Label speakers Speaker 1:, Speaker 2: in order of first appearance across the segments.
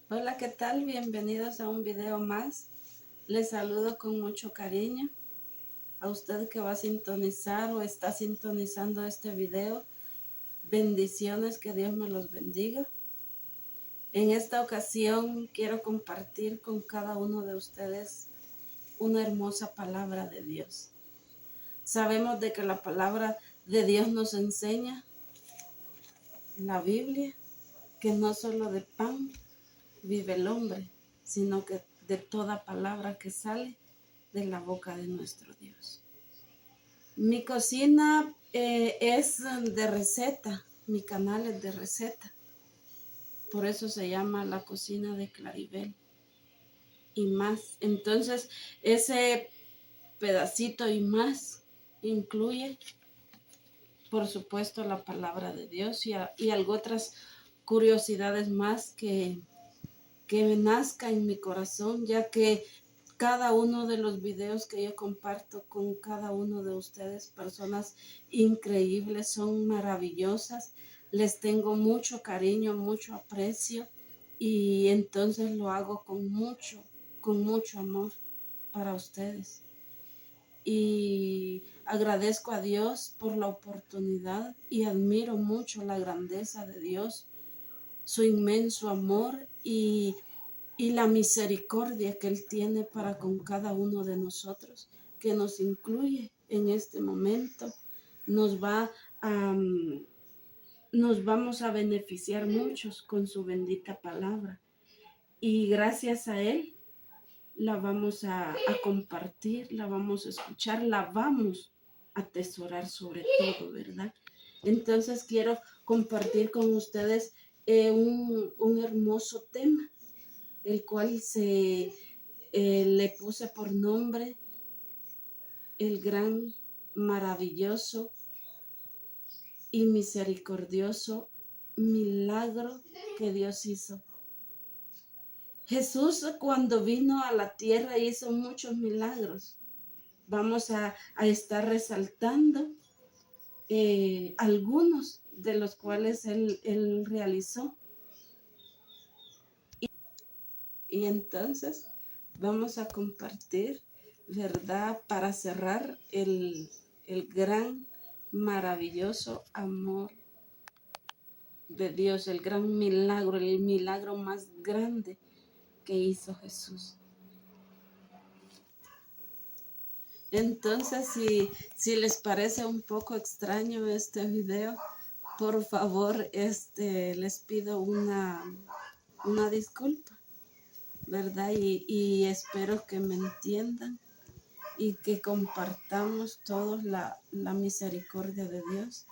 Speaker 1: Hola, ¿qué tal? Bienvenidos a un video más. Les saludo con mucho cariño. A usted que va a sintonizar o está sintonizando este video, bendiciones, que Dios me los bendiga. En esta ocasión quiero compartir con cada uno de ustedes una hermosa palabra de Dios. Sabemos de que la palabra de Dios nos enseña, la Biblia, que no solo de pan vive el hombre, sino que de toda palabra que sale de la boca de nuestro Dios. Mi cocina es de receta, mi canal es de receta, por eso se llama La Cocina de Claribel y más. Entonces ese pedacito y más incluye, por supuesto, la palabra de Dios y algo otras curiosidades más que nazca en mi corazón, ya que cada uno de los videos que yo comparto con cada uno de ustedes, personas increíbles, son maravillosas, les tengo mucho cariño, mucho aprecio y entonces lo hago con mucho amor para ustedes. Y agradezco a Dios por la oportunidad y admiro mucho la grandeza de Dios, su inmenso amor y la misericordia que Él tiene para con cada uno de nosotros, que nos incluye en este momento. Nos vamos a beneficiar muchos con su bendita palabra. Y gracias a Él la vamos a compartir, la vamos a escuchar, la vamos a atesorar sobre todo, ¿verdad? Entonces quiero compartir con ustedes un hermoso tema, el cual le puse por nombre el gran, maravilloso y misericordioso milagro que Dios hizo. Jesús, cuando vino a la tierra, hizo muchos milagros. Vamos a estar resaltando algunos de los cuales él realizó. Y entonces vamos a compartir, ¿verdad? Para cerrar el gran, maravilloso amor de Dios, el gran milagro, el milagro más grande que hizo Jesús. Entonces, si les parece un poco extraño este video, por favor, les pido una disculpa, ¿verdad? Y espero que me entiendan y que compartamos todos la misericordia de Dios,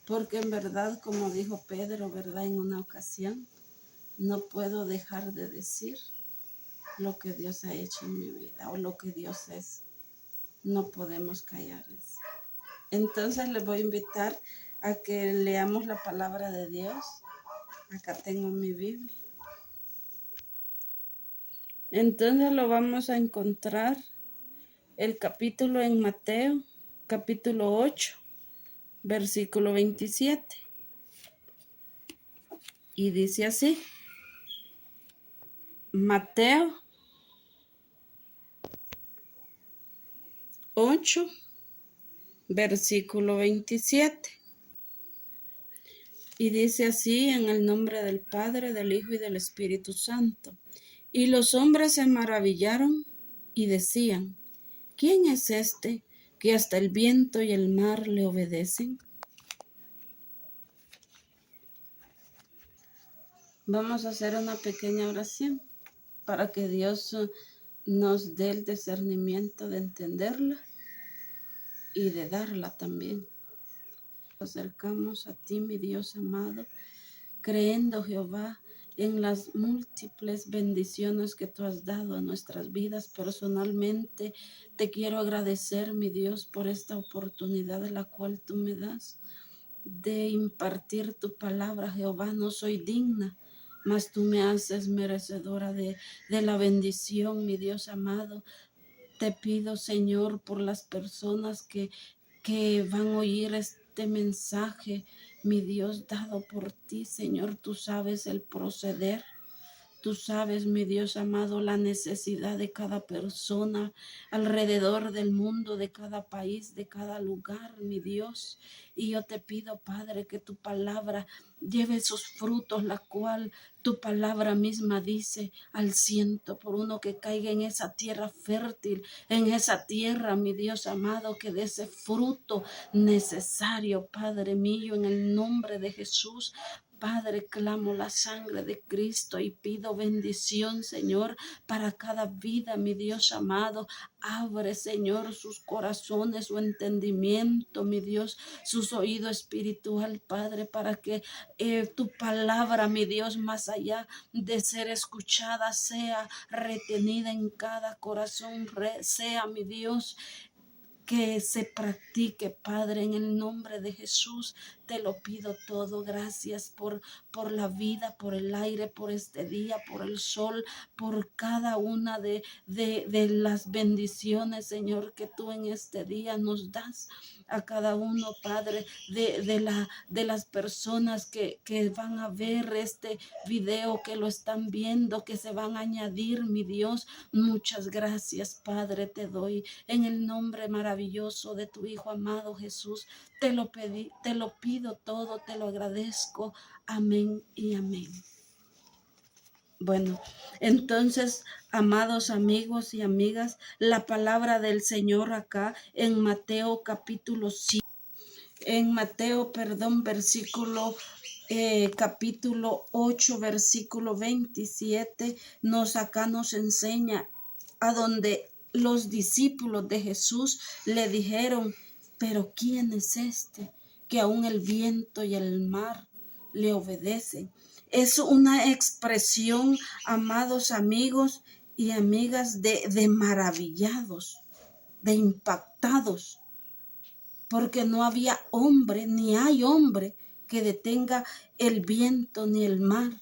Speaker 1: porque en verdad, como dijo Pedro, ¿verdad? En una ocasión, no puedo dejar de decir lo que Dios ha hecho en mi vida o lo que Dios es. No podemos callar eso. Entonces les voy a invitar a que leamos la palabra de Dios. Acá tengo mi Biblia. Entonces lo vamos a encontrar el capítulo en Mateo, capítulo 8, versículo 27. Y dice así, Mateo 8, versículo 27. Y dice así, en el nombre del Padre, del Hijo y del Espíritu Santo. Y los hombres se maravillaron y decían, ¿quién es este que hasta el viento y el mar le obedecen? Vamos a hacer una pequeña oración para que Dios nos dé el discernimiento de entenderla y de darla también. Nos acercamos a ti, mi Dios amado, creyendo, Jehová, en las múltiples bendiciones que tú has dado a nuestras vidas. Personalmente te quiero agradecer, mi Dios, por esta oportunidad de la cual tú me das de impartir tu palabra, Jehová. No soy digna, mas tú me haces merecedora de la bendición, mi Dios amado. Te pido, Señor, por las personas que van a oír este mensaje, mi Dios, dado por ti, Señor. Tú sabes el proceder Tú sabes, mi Dios amado, la necesidad de cada persona alrededor del mundo, de cada país, de cada lugar, mi Dios. Y yo te pido, Padre, que tu palabra lleve sus frutos, la cual tu palabra misma dice al 100 por 1 que caiga en esa tierra fértil, en esa tierra, mi Dios amado, que dé ese fruto necesario, Padre mío, en el nombre de Jesús. Padre, clamo la sangre de Cristo y pido bendición, Señor, para cada vida, mi Dios amado. Abre, Señor, sus corazones, su entendimiento, mi Dios, sus oídos espiritual, Padre, para que tu palabra, mi Dios, más allá de ser escuchada, sea retenida en cada corazón, sea, mi Dios, que se practique, Padre, en el nombre de Jesús. Te lo pido todo. Gracias por la vida, por el aire, por este día, por el sol, por cada una de las bendiciones, Señor, que tú en este día nos das a cada uno, Padre, de las personas que van a ver este video, que lo están viendo, que se van a añadir, mi Dios. Muchas gracias, Padre, te doy en el nombre maravilloso de tu Hijo amado Jesús. Te lo pedí, te lo pido todo, te lo agradezco. Amén y amén. Bueno, entonces, amados amigos y amigas, la palabra del Señor acá en Mateo capítulo 5, capítulo 8, versículo 27, acá nos enseña a donde los discípulos de Jesús le dijeron, pero ¿quién es este que aún el viento y el mar le obedecen? Es una expresión, amados amigos y amigas, de maravillados, de impactados, porque no había hombre, ni hay hombre que detenga el viento ni el mar,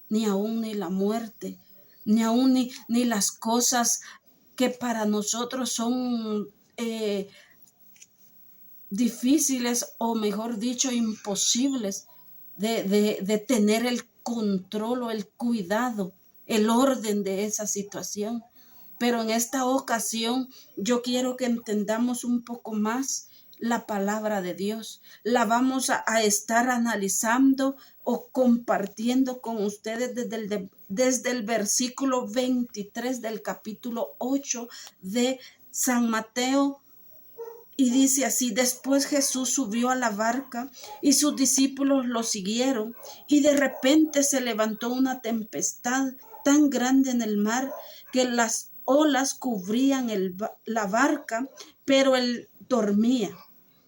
Speaker 1: ni aún ni la muerte, ni aún ni las cosas que para nosotros son difíciles, o mejor dicho, imposibles de tener el control o el cuidado, el orden de esa situación. Pero en esta ocasión yo quiero que entendamos un poco más la palabra de Dios. La vamos a estar analizando o compartiendo con ustedes desde el versículo 23 del capítulo 8 de San Mateo. Y dice así: después Jesús subió a la barca y sus discípulos lo siguieron, y de repente se levantó una tempestad tan grande en el mar que las olas cubrían la barca, pero él dormía.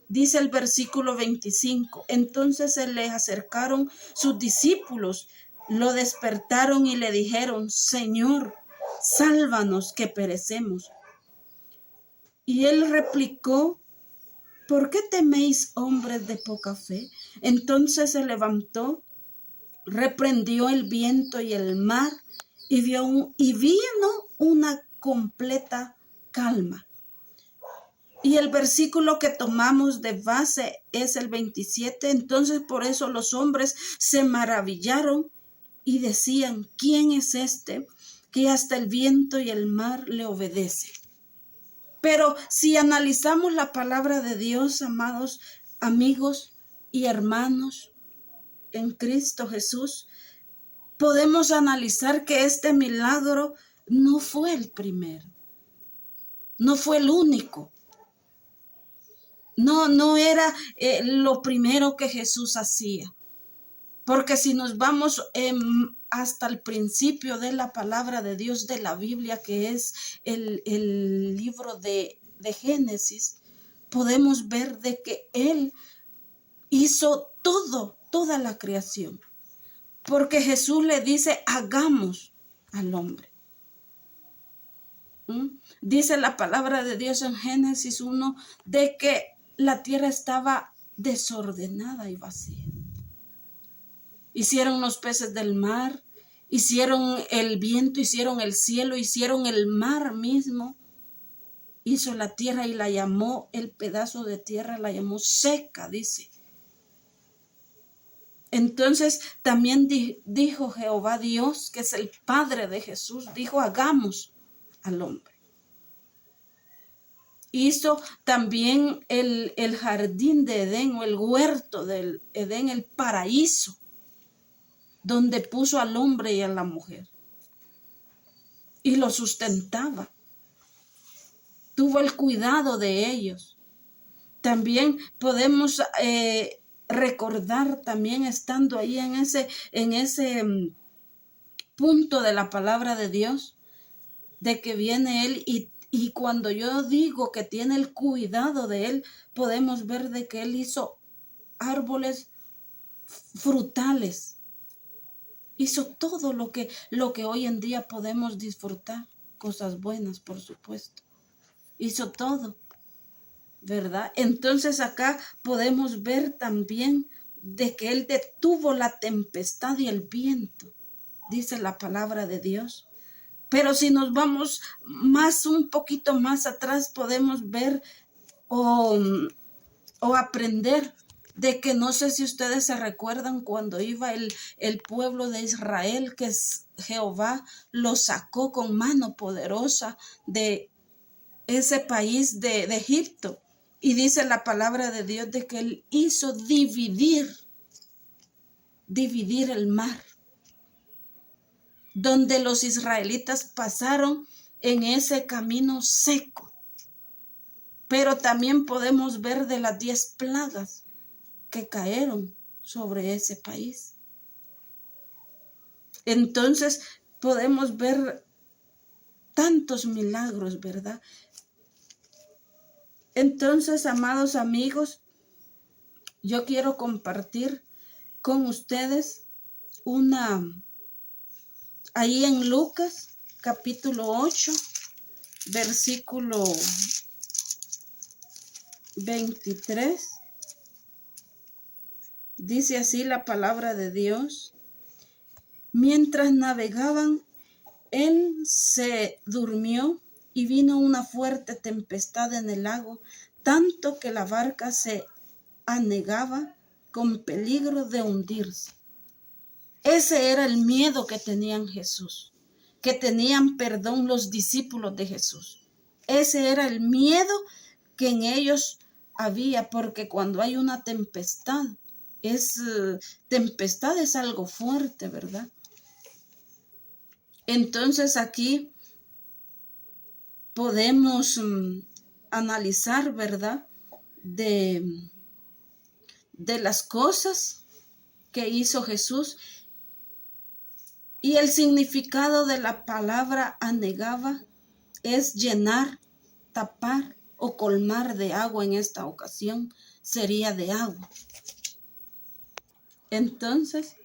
Speaker 1: Dice el versículo 25, entonces se le acercaron sus discípulos, lo despertaron y le dijeron, Señor, sálvanos que perecemos. Y él replicó, ¿por qué teméis, hombres de poca fe? Entonces se levantó, reprendió el viento y el mar, y vino una completa calma. Y el versículo que tomamos de base es el 27. Entonces por eso los hombres se maravillaron y decían, ¿quién es este que hasta el viento y el mar le obedecen? Pero si analizamos la palabra de Dios, amados amigos y hermanos en Cristo Jesús, podemos analizar que este milagro no fue el primero, no fue el único. No era lo primero que Jesús hacía. Porque si nos vamos hasta el principio de la palabra de Dios, de la Biblia, que es el libro de Génesis, podemos ver de que Él hizo toda la creación. Porque Jesús le dice, hagamos al hombre. Dice la palabra de Dios en Génesis 1 de que la tierra estaba desordenada y vacía. Hicieron los peces del mar, hicieron el viento, hicieron el cielo, hicieron el mar mismo. Hizo la tierra y la llamó, el pedazo de tierra la llamó seca, dice. Entonces también dijo Jehová Dios, que es el Padre de Jesús, dijo, hagamos al hombre. Hizo también el jardín de Edén o el huerto del Edén, el paraíso, donde puso al hombre y a la mujer. Y lo sustentaba. Tuvo el cuidado de ellos. También podemos recordar, también estando ahí en ese punto de la palabra de Dios, de que viene Él y cuando yo digo que tiene el cuidado de Él, podemos ver de que Él hizo árboles frutales. Hizo todo lo que hoy en día podemos disfrutar. Cosas buenas, por supuesto. Hizo todo, ¿verdad? Entonces acá podemos ver también de que Él detuvo la tempestad y el viento, dice la palabra de Dios. Pero si nos vamos un poquito más atrás, podemos ver o aprender de que no sé si ustedes se recuerdan cuando iba el pueblo de Israel, que Jehová lo sacó con mano poderosa de ese país de Egipto. Y dice la palabra de Dios de que Él hizo dividir el mar, donde los israelitas pasaron en ese camino seco. Pero también podemos ver de las 10 plagas que cayeron sobre ese país. Entonces podemos ver tantos milagros, ¿verdad? Entonces, amados amigos, yo quiero compartir con ustedes ahí en Lucas capítulo 8, versículo 23, dice así la palabra de Dios. Mientras navegaban, Él se durmió y vino una fuerte tempestad en el lago, tanto que la barca se anegaba con peligro de hundirse. Ese era el miedo que tenían Jesús, que tenían, los discípulos de Jesús. Ese era el miedo que en ellos había, porque cuando hay una tempestad, tempestad es algo fuerte, ¿verdad? Entonces aquí podemos analizar, ¿verdad? De las cosas que hizo Jesús. Y el significado de la palabra anegaba es llenar, tapar o colmar de agua. En esta ocasión sería de agua. Entonces,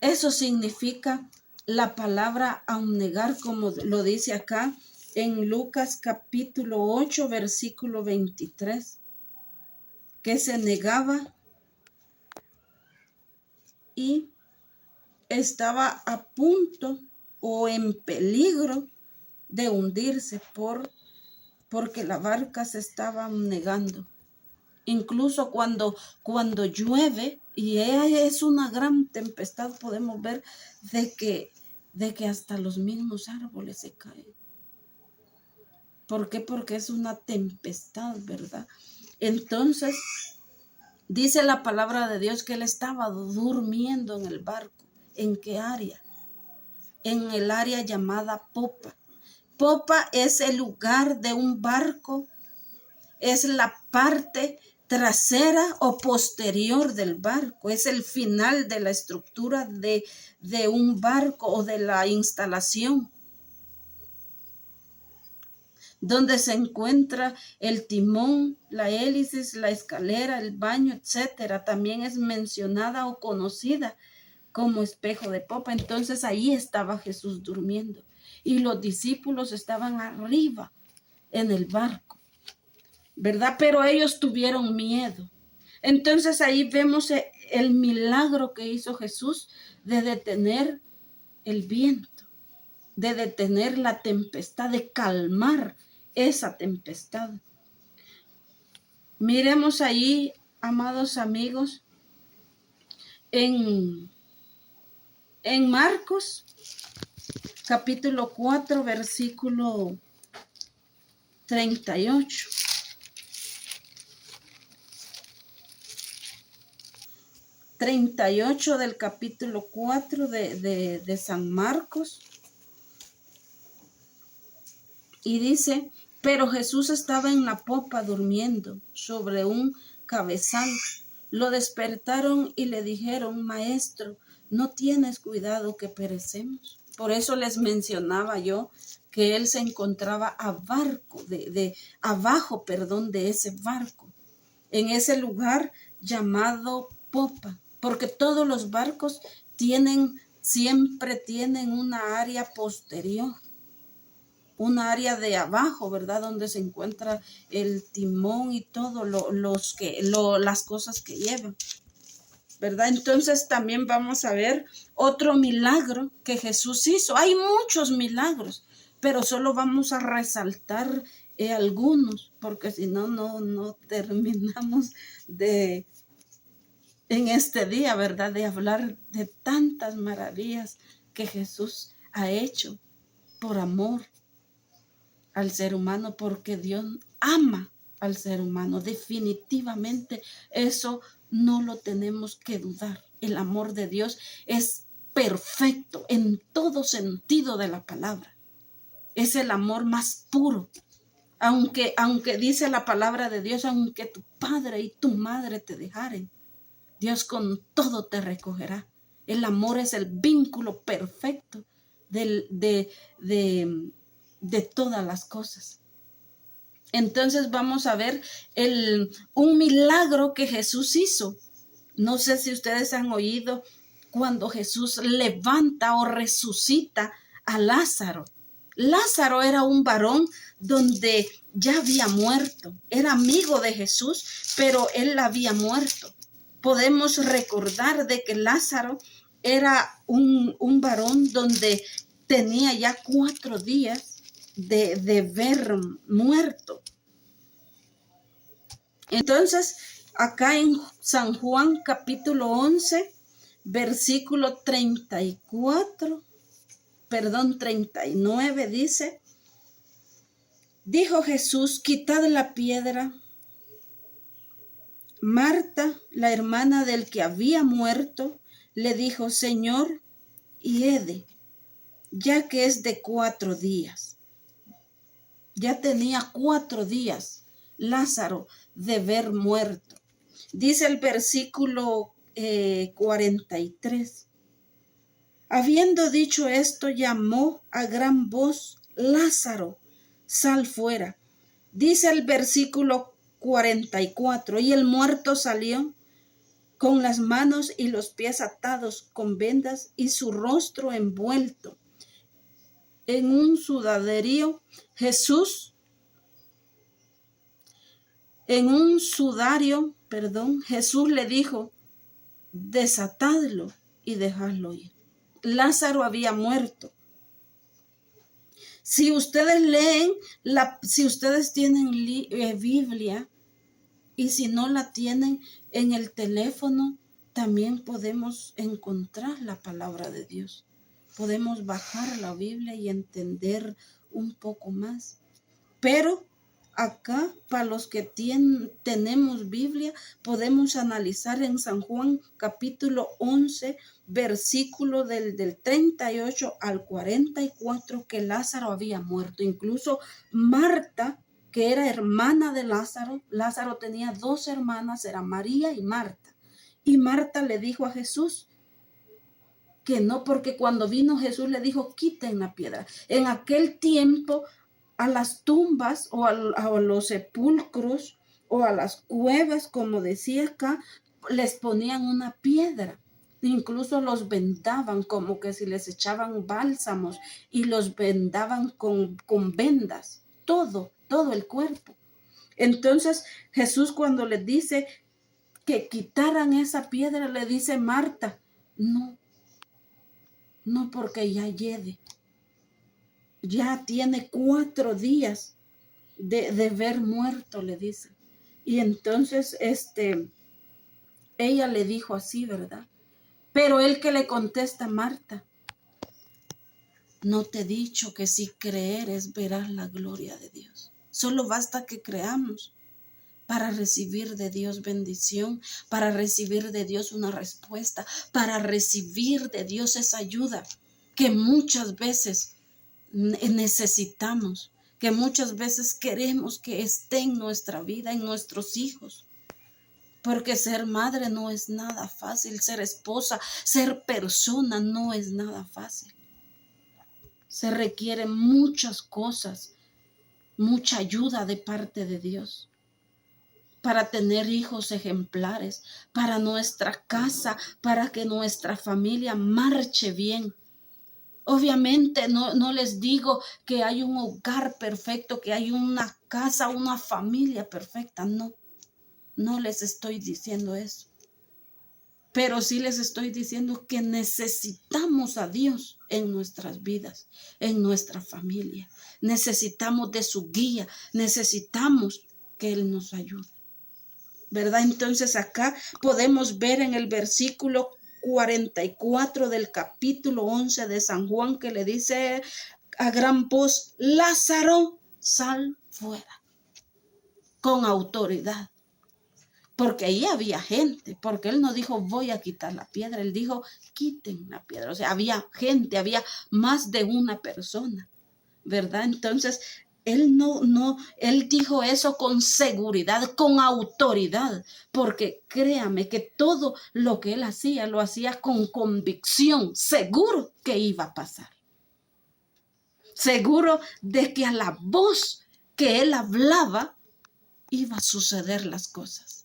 Speaker 1: eso significa la palabra anegar, como lo dice acá en Lucas capítulo 8, versículo 23, que se negaba y estaba a punto o en peligro de hundirse porque la barca se estaba negando. Incluso cuando llueve y es una gran tempestad, podemos ver de que hasta los mismos árboles se caen. ¿Por qué? Porque es una tempestad, ¿verdad? Entonces, dice la palabra de Dios que Él estaba durmiendo en el barco. ¿En qué área? En el área llamada popa. Popa es el lugar de un barco, es la parte trasera o posterior del barco, es el final de la estructura de un barco o de la instalación, donde se encuentra el timón, la hélice, la escalera, el baño, etcétera. También es mencionada o conocida como espejo de popa. Entonces ahí estaba Jesús durmiendo y los discípulos estaban arriba en el barco, ¿verdad? Pero ellos tuvieron miedo. Entonces ahí vemos el milagro que hizo Jesús de detener el viento, de detener la tempestad, de calmar esa tempestad. Miremos ahí, amados amigos, En, en Marcos, capítulo 4, versículo 38. 38 del capítulo 4 de San Marcos. Y dice, pero Jesús estaba en la popa durmiendo sobre un cabezal. Lo despertaron y le dijeron, Maestro, ¿no tienes cuidado que perecemos? Por eso les mencionaba yo que él se encontraba abajo de ese barco, en ese lugar llamado popa, porque todos los barcos siempre tienen una área posterior, una área de abajo, ¿verdad? Donde se encuentra el timón y todo las cosas que llevan, ¿verdad? Entonces también vamos a ver otro milagro que Jesús hizo. Hay muchos milagros, pero solo vamos a resaltar algunos, porque si no, no terminamos en este día, ¿verdad? De hablar de tantas maravillas que Jesús ha hecho por amor al ser humano, porque Dios ama al ser humano. Definitivamente eso no lo tenemos que dudar. El amor de Dios es perfecto en todo sentido de la palabra. Es el amor más puro. Aunque dice la palabra de Dios, aunque tu padre y tu madre te dejaren, Dios con todo te recogerá. El amor es el vínculo perfecto de todas las cosas. Entonces vamos a ver un milagro que Jesús hizo. No sé si ustedes han oído cuando Jesús levanta o resucita a Lázaro. Lázaro era un varón donde ya había muerto. Era amigo de Jesús, pero él había muerto. Podemos recordar de que Lázaro era un varón donde tenía ya 4 días de ver muerto. Entonces, acá en San Juan capítulo 11, versículo 39 dice, dijo Jesús, quitad la piedra. Marta, la hermana del que había muerto, le dijo, Señor, hiede, ya que es de 4 días. Ya tenía 4 días Lázaro de ver muerto. Dice el versículo 43. Habiendo dicho esto, llamó a gran voz, Lázaro, sal fuera. Dice el versículo 44, y el muerto salió con las manos y los pies atados con vendas y su rostro envuelto en un sudaderio. Jesús le dijo, desatadlo y dejadlo ir. Lázaro había muerto. Si ustedes leen, si ustedes tienen Biblia, y si no la tienen en el teléfono, también podemos encontrar la palabra de Dios. Podemos bajar la Biblia y entender un poco más. Pero acá, para los que tenemos Biblia, podemos analizar en San Juan capítulo 11, versículo del 38 al 44, que Lázaro había muerto. Incluso Marta, que era hermana de Lázaro, Lázaro tenía 2 hermanas, era María y Marta. Y Marta le dijo a Jesús que no, porque cuando vino Jesús le dijo, quiten la piedra. En aquel tiempo, a las tumbas o a los sepulcros o a las cuevas, como decía acá, les ponían una piedra. Incluso los vendaban, como que si les echaban bálsamos, y los vendaban con vendas, todo el cuerpo. Entonces Jesús, cuando les dice que quitaran esa piedra, le dice Marta, no, porque ya hiede. Ya tiene 4 días de ver muerto, le dice. Y entonces ella le dijo así, ¿verdad? Pero él que le contesta a Marta, no te he dicho que si creeres verás la gloria de Dios. Solo basta que creamos para recibir de Dios bendición, para recibir de Dios una respuesta, para recibir de Dios esa ayuda que muchas veces necesitamos, que muchas veces queremos que esté en nuestra vida, en nuestros hijos. Porque ser madre no es nada fácil, ser esposa, ser persona no es nada fácil. Se requieren muchas cosas, mucha ayuda de parte de Dios para tener hijos ejemplares, para nuestra casa, para que nuestra familia marche bien. Obviamente no les digo que hay un hogar perfecto, que hay una casa, una familia perfecta. No les estoy diciendo eso. Pero sí les estoy diciendo que necesitamos a Dios en nuestras vidas, en nuestra familia. Necesitamos de su guía, necesitamos que Él nos ayude. ¿Verdad? Entonces acá podemos ver en el versículo 44 del capítulo 11 de San Juan que le dice a gran voz, Lázaro, sal fuera, con autoridad. Porque ahí había gente, porque él no dijo voy a quitar la piedra, él dijo quiten la piedra. O sea, había gente, había más de una persona, ¿verdad? Entonces, él dijo eso con seguridad, con autoridad, porque créame que todo lo que él hacía, lo hacía con convicción, seguro que iba a pasar. Seguro de que a la voz que él hablaba, iba a suceder las cosas.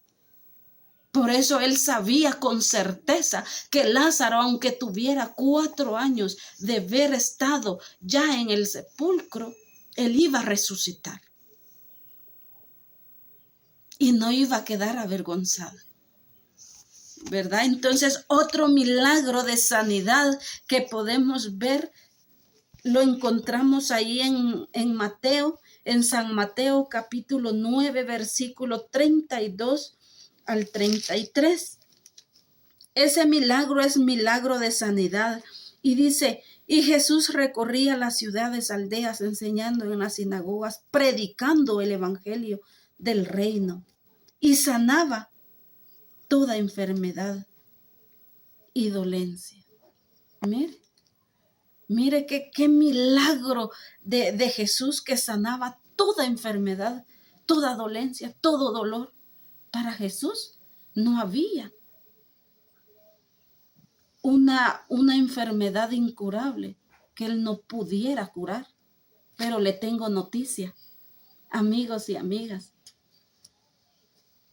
Speaker 1: Por eso él sabía con certeza que Lázaro, aunque tuviera 4 años de haber estado ya en el sepulcro, él iba a resucitar. Y no iba a quedar avergonzado. ¿Verdad? Entonces, otro milagro de sanidad que podemos ver, lo encontramos ahí en Mateo, en San Mateo capítulo 9, versículo 32 al 33. Ese milagro es milagro de sanidad. Y dice, y Jesús recorría las ciudades, aldeas, enseñando en las sinagogas, predicando el evangelio del reino. Y sanaba toda enfermedad y dolencia. Mire qué milagro de Jesús que sanaba toda enfermedad, toda dolencia, todo dolor. Para Jesús no había una enfermedad incurable que él no pudiera curar. Pero le tengo noticia, amigos y amigas.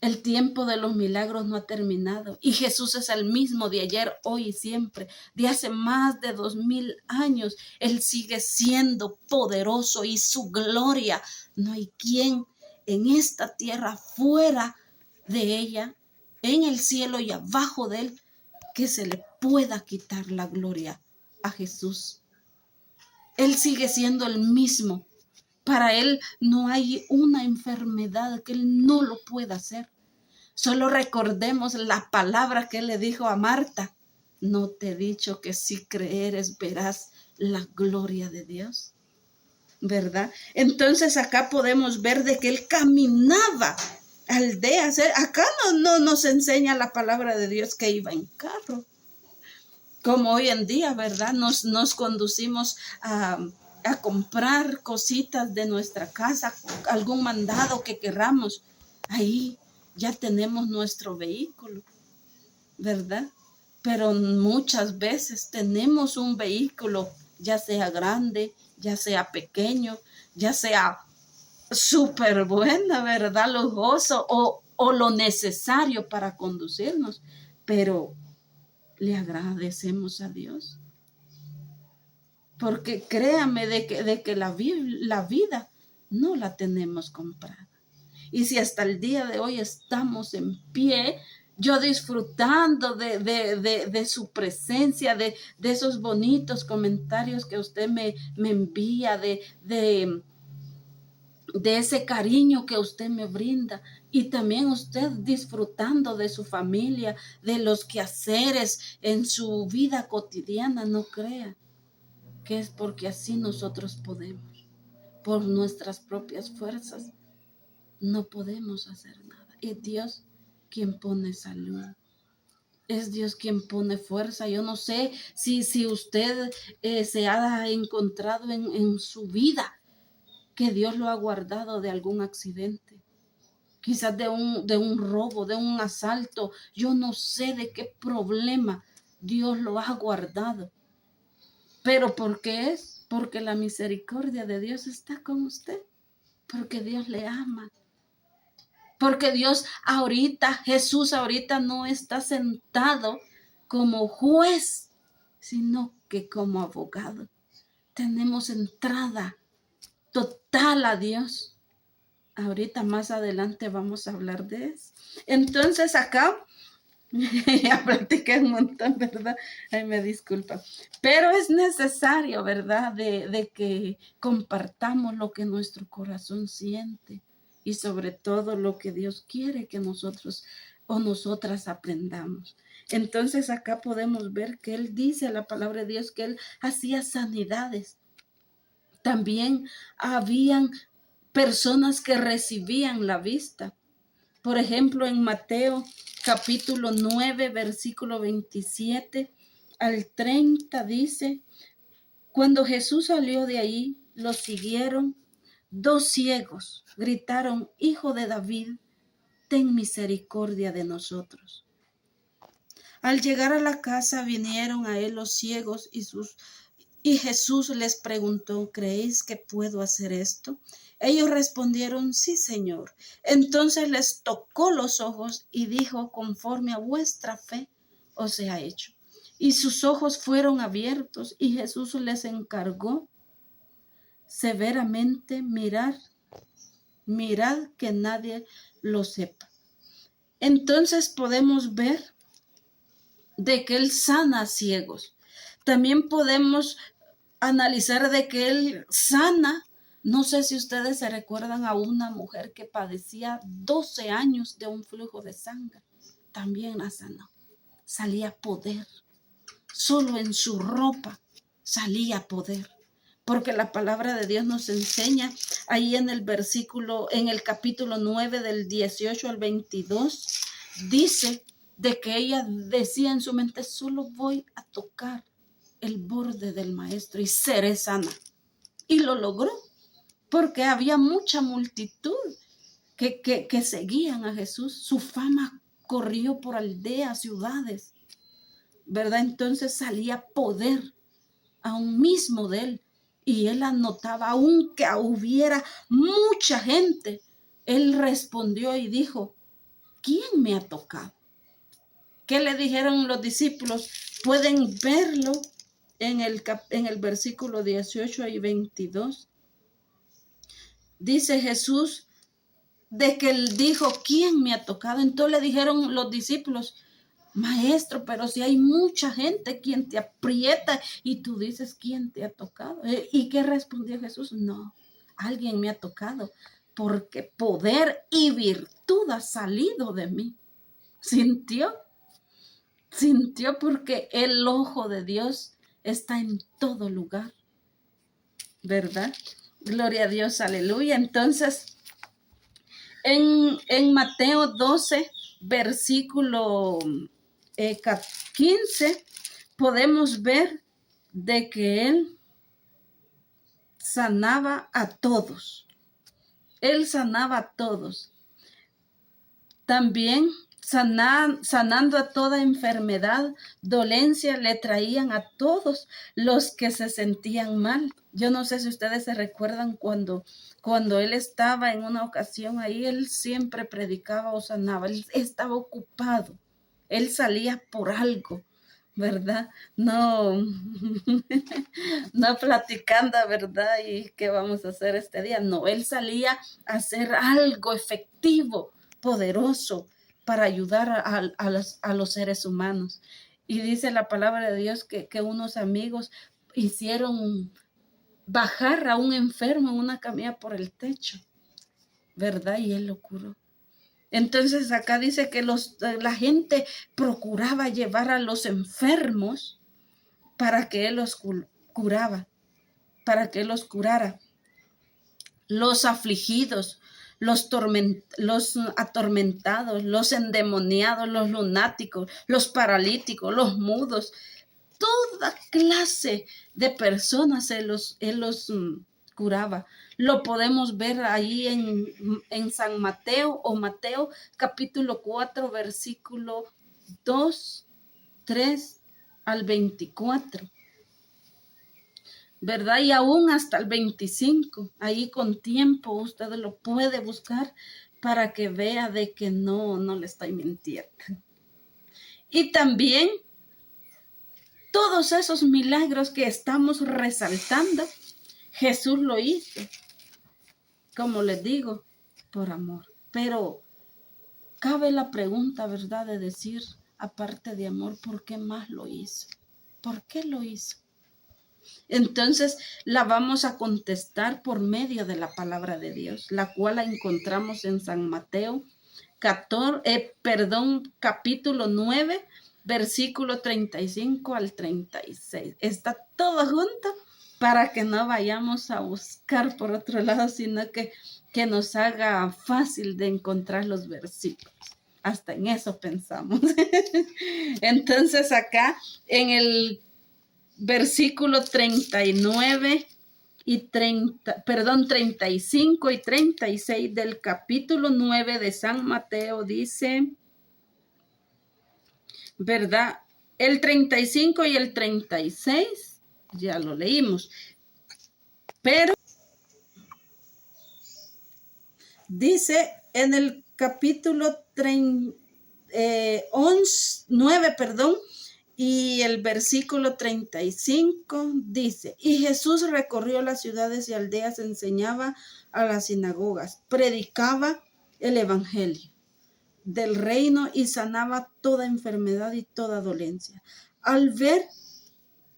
Speaker 1: El tiempo de los milagros no ha terminado y Jesús es el mismo de ayer, hoy y siempre. De hace más de 2000 años, Él sigue siendo poderoso y su gloria. No hay quien en esta tierra, fuera de ella, en el cielo y abajo de Él, que se le pueda quitar la gloria a Jesús. Él sigue siendo el mismo. Para Él no hay una enfermedad que Él no lo pueda hacer. Solo recordemos la palabra que Él le dijo a Marta. No te he dicho que si creeres verás la gloria de Dios. ¿Verdad? Entonces acá podemos ver de que Él caminaba aldeas. Acá no nos enseña la palabra de Dios que iba en carro. Como hoy en día, ¿verdad? Nos conducimos a comprar cositas de nuestra casa, algún mandado que querramos. Ahí ya tenemos nuestro vehículo, ¿verdad? Pero muchas veces tenemos un vehículo, ya sea grande, ya sea pequeño, ya sea súper buena, ¿verdad? Lujoso o lo necesario para conducirnos. Pero le agradecemos a Dios. Porque créame de que la vida no la tenemos comprada. Y si hasta el día de hoy estamos en pie, yo disfrutando de su presencia, de esos bonitos comentarios que usted me envía, de ese cariño que usted me brinda, Y también usted disfrutando de su familia, de los quehaceres en su vida cotidiana, no crea que es porque así nosotros podemos, por nuestras propias fuerzas, no podemos hacer nada. Es Dios quien pone salud. Es Dios quien pone fuerza. Yo no sé si usted se ha encontrado en su vida que Dios lo ha guardado de algún accidente, quizás de un robo, de un asalto. Yo no sé de qué problema Dios lo ha guardado. Pero ¿por qué es? Porque la misericordia de Dios está con usted. Porque Dios le ama. Porque Dios ahorita, Jesús ahorita no está sentado como juez, sino que como abogado. Tenemos entrada total a Dios. Ahorita más adelante vamos a hablar de eso. Entonces acá ya platiqué un montón, ¿verdad? Ay, me disculpa. Pero es necesario, ¿verdad? De que compartamos lo que nuestro corazón siente y sobre todo lo que Dios quiere que nosotros o nosotras aprendamos. Entonces acá podemos ver que Él dice, la palabra de Dios, que Él hacía sanidades. También habían personas que recibían la vista. Por ejemplo, en Mateo capítulo 9, versículo 27 al 30 dice, cuando Jesús salió de ahí, lo siguieron dos ciegos, gritaron, Hijo de David, ten misericordia de nosotros. Al llegar a la casa vinieron a él los ciegos y Jesús les preguntó, ¿creéis que puedo hacer esto? Ellos respondieron, sí, Señor. Entonces les tocó los ojos y dijo, conforme a vuestra fe os ha hecho. Y sus ojos fueron abiertos y Jesús les encargó severamente, mirad que nadie lo sepa. Entonces podemos ver de que Él sana ciegos. También podemos analizar de que Él sana. No sé si ustedes se recuerdan a una mujer que padecía 12 años de un flujo de sangre. También la sanó. Salía poder. Solo en su ropa salía poder. Porque la palabra de Dios nos enseña ahí en el capítulo 9 del 18 al 22, dice de que ella decía en su mente, solo voy a tocar el borde del maestro y seré sana. Y lo logró, porque había mucha multitud que seguían a Jesús. Su fama corrió por aldeas, ciudades, ¿verdad? Entonces salía poder aún mismo de él. Y él anotaba, aunque hubiera mucha gente, él respondió y dijo, ¿quién me ha tocado? ¿Qué le dijeron los discípulos? Pueden verlo en el versículo 18 y 22. Dice Jesús de que él dijo, ¿quién me ha tocado? Entonces le dijeron los discípulos, Maestro, pero si hay mucha gente quien te aprieta y tú dices, ¿quién te ha tocado? ¿Y qué respondió Jesús? No, alguien me ha tocado porque poder y virtud ha salido de mí. ¿Sintió? Sintió porque el ojo de Dios está en todo lugar, ¿verdad? Gloria a Dios, aleluya. Entonces, en Mateo 12, versículo 15, podemos ver de que Él sanaba a todos. Él sanaba a todos. También sanando a toda enfermedad, dolencia, le traían a todos los que se sentían mal. Yo no sé si ustedes se recuerdan cuando él estaba en una ocasión ahí, él siempre predicaba o sanaba, él estaba ocupado, él salía por algo, ¿verdad? No, no platicando, ¿verdad? ¿Y qué vamos a hacer este día? No, él salía a hacer algo efectivo, poderoso, para ayudar a los seres humanos. Y dice la palabra de Dios que unos amigos hicieron bajar a un enfermo en una camilla por el techo, ¿verdad? Y él lo curó. Entonces acá dice que la gente procuraba llevar a los enfermos para que él los curaba, para que él los curara. Los afligidos, los atormentados, los endemoniados, los lunáticos, los paralíticos, los mudos, toda clase de personas él los curaba. Lo podemos ver ahí en San Mateo o Mateo capítulo 4, versículo 2, 3 al 24. ¿Verdad? Y aún hasta el 25, ahí con tiempo usted lo puede buscar para que vea de que no le estoy mintiendo. Y también todos esos milagros que estamos resaltando, Jesús lo hizo, como les digo, por amor. Pero cabe la pregunta, ¿verdad? De decir, aparte de amor, ¿por qué más lo hizo? ¿Por qué lo hizo? Entonces la vamos a contestar por medio de la palabra de Dios, la cual la encontramos en San Mateo capítulo 9, versículo 35 al 36. Está todo junto para que no vayamos a buscar por otro lado, sino que nos haga fácil de encontrar los versículos. Hasta en eso pensamos. Entonces acá en el versículo 39 y 35 y 36 del capítulo 9 de San Mateo dice, ¿verdad? El 35 y el 36 ya lo leímos, pero dice en el capítulo 9, y el versículo 35 dice, y Jesús recorrió las ciudades y aldeas, enseñaba a las sinagogas, predicaba el evangelio del reino y sanaba toda enfermedad y toda dolencia. Al ver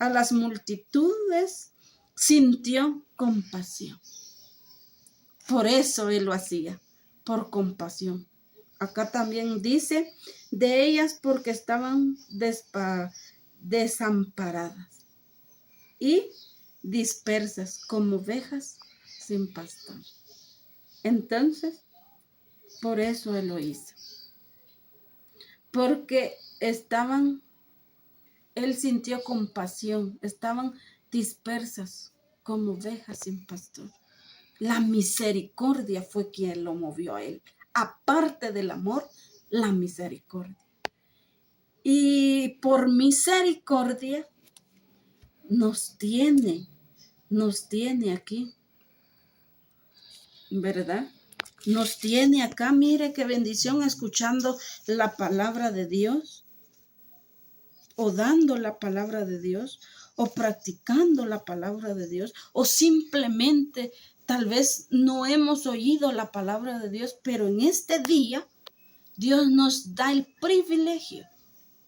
Speaker 1: a las multitudes, sintió compasión. Por eso él lo hacía, por compasión. Acá también dice de ellas porque estaban desamparadas y dispersas como ovejas sin pastor. Entonces, por eso él lo hizo. Porque él sintió compasión, estaban dispersas como ovejas sin pastor. La misericordia fue quien lo movió a él. Aparte del amor, la misericordia. Y por misericordia nos tiene aquí, ¿verdad? Nos tiene acá, mire qué bendición, escuchando la palabra de Dios, o dando la palabra de Dios, o practicando la palabra de Dios, o simplemente tal vez no hemos oído la palabra de Dios, pero en este día Dios nos da el privilegio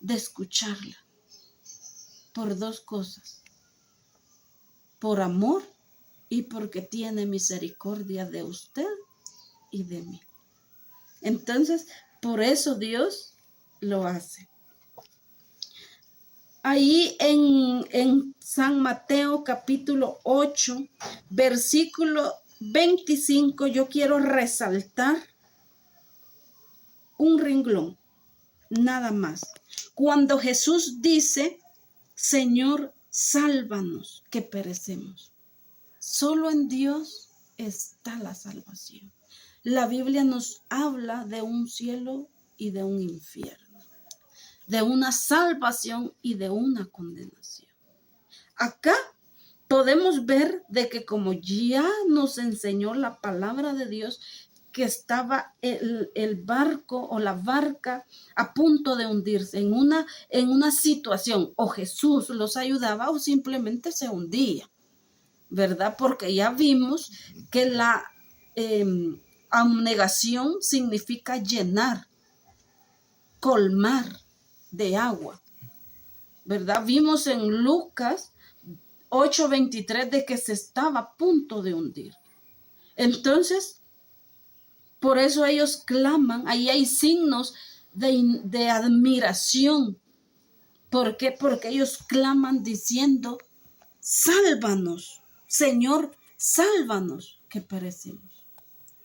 Speaker 1: de escucharla por dos cosas, por amor y porque tiene misericordia de usted y de mí. Entonces, por eso Dios lo hace. Ahí en San Mateo capítulo 8, versículo 25, yo quiero resaltar un renglón, nada más. Cuando Jesús dice, Señor, sálvanos que perecemos. Solo en Dios está la salvación. La Biblia nos habla de un cielo y de un infierno, de una salvación y de una condenación. Acá podemos ver de que como ya nos enseñó la palabra de Dios, que estaba el barco o la barca a punto de hundirse en una situación, o Jesús los ayudaba o simplemente se hundía, ¿verdad? Porque ya vimos que la abnegación significa llenar, colmar de agua, ¿verdad? Vimos en Lucas 8:23 de que se estaba a punto de hundir. Entonces, Por eso ellos claman, ahí hay signos de admiración. ¿Por qué? Porque ellos claman diciendo, sálvanos, Señor, sálvanos, que perecimos.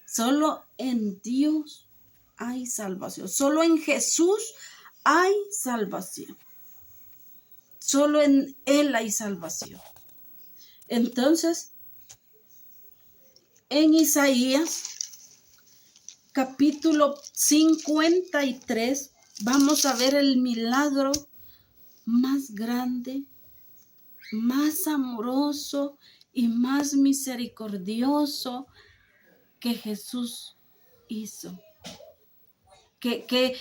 Speaker 1: Solo en Dios hay salvación. Solo en Jesús hay salvación. Solo en Él hay salvación. Entonces, en Isaías, capítulo 53, vamos a ver el milagro más grande, más amoroso y más misericordioso que Jesús hizo. Que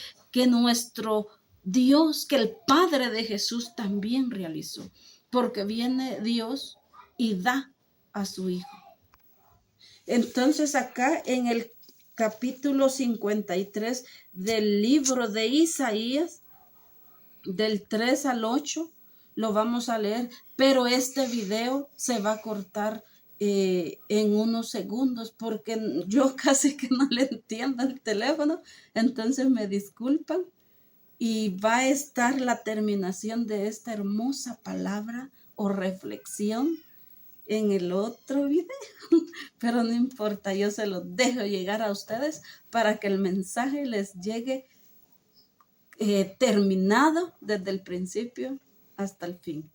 Speaker 1: nuestro Dios, que el Padre de Jesús también realizó. Porque viene Dios y da a su Hijo. Entonces acá en el capítulo 53 del libro de Isaías, del 3 al 8, lo vamos a leer, pero este video se va a cortar en unos segundos porque yo casi que no le entiendo el teléfono, entonces me disculpan y va a estar la terminación de esta hermosa palabra o reflexión en el otro video, pero no importa, yo se los dejo llegar a ustedes para que el mensaje les llegue terminado desde el principio hasta el fin.